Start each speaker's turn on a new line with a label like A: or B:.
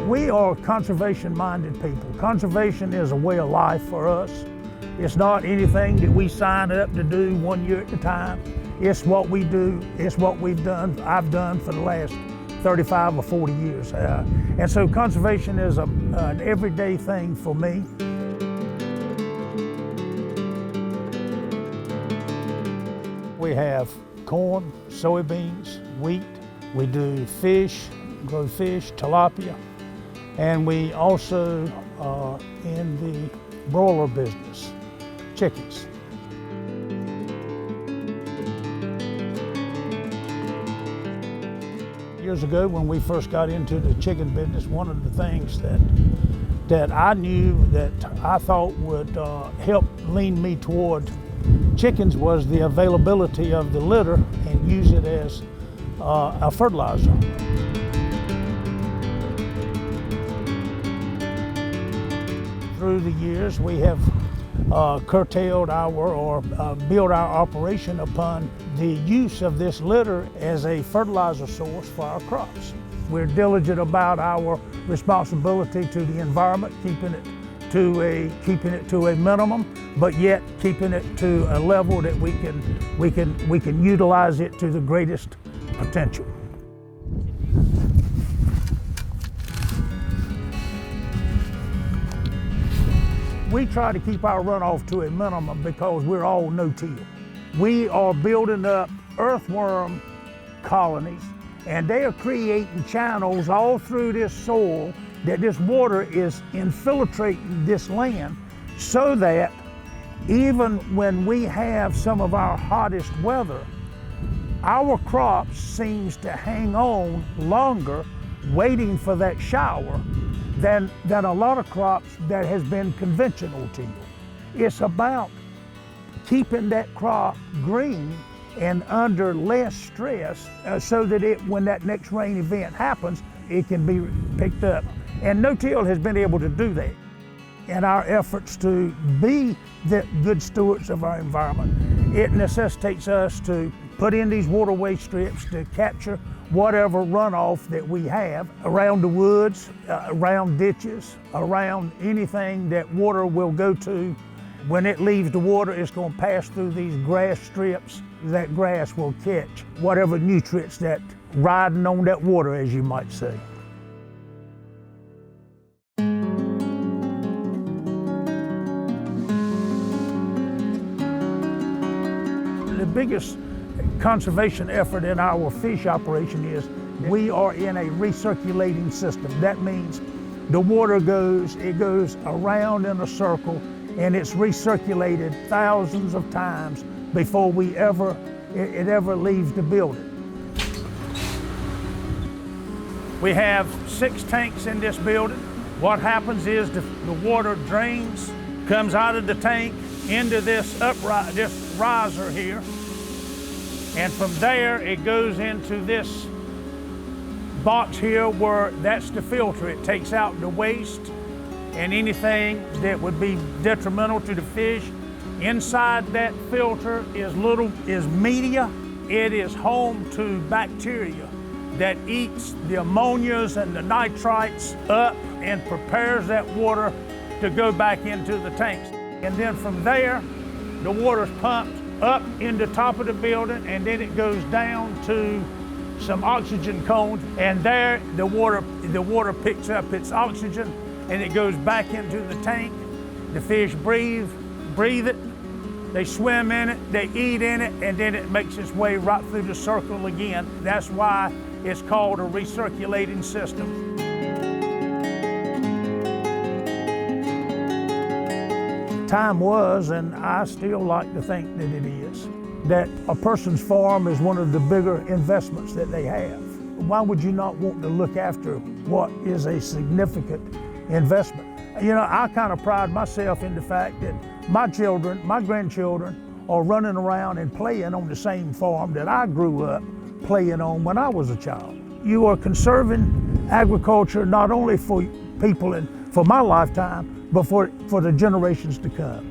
A: We are conservation-minded people. Conservation is a way of life for us. It's not anything that we sign up to do 1 year at a time. It's what we do, it's what we've done, I've done for the last 35 or 40 years. And so conservation is an everyday thing for me. We have corn, soybeans, wheat. We do fish, grow fish, tilapia. And we also are in the broiler business, chickens. Years ago, when we first got into the chicken business, one of the things that I knew that I thought would help lean me toward chickens was the availability of the litter and use it as a fertilizer. Through the years, we have curtailed built our operation upon the use of this litter as a fertilizer source for our crops. We're diligent about our responsibility to the environment, keeping it to a minimum, but yet keeping it to a level that we can utilize it to the greatest potential. We try to keep our runoff to a minimum because we're all no-till. We are building up earthworm colonies, and they are creating channels all through this soil that this water is infiltrating this land, so that even when we have some of our hottest weather, our crops seems to hang on longer waiting for that shower than a lot of crops that has been conventional till. It's about keeping that crop green and under less stress so that when that next rain event happens, it can be picked up. And no-till has been able to do that. In our efforts to be the good stewards of our environment, it necessitates us to put in these waterway strips to capture whatever runoff that we have around the woods, around ditches, around anything that water will go to. When it leaves the water, it's going to pass through these grass strips. That grass will catch whatever nutrients that riding on that water, as you might say. The biggest conservation effort in our fish operation is we are in a recirculating system. That means the water goes around in a circle, and it's recirculated thousands of times before it ever leaves the building. We have 6 tanks in this building. What happens is the water drains, comes out of the tank into this riser here, and from there it goes into this box here where that's the filter. It takes out the waste and anything that would be detrimental to the fish. Inside that filter is media. It is home to bacteria that eats the ammonias and the nitrites up and prepares that water to go back into the tanks. And then from there, the water's pumped up in the top of the building, and then it goes down to some oxygen cones, and there the water picks up its oxygen and it goes back into the tank. The fish breathe it, they swim in it, they eat in it, and then it makes its way right through the circle again. That's why it's called a recirculating system. Time was, and I still like to think that it is, that a person's farm is one of the bigger investments that they have. Why would you not want to look after what is a significant investment? You know, I kind of pride myself in the fact that my grandchildren are running around and playing on the same farm that I grew up playing on when I was a child. You are conserving agriculture not only for people and for my lifetime, but for the generations to come.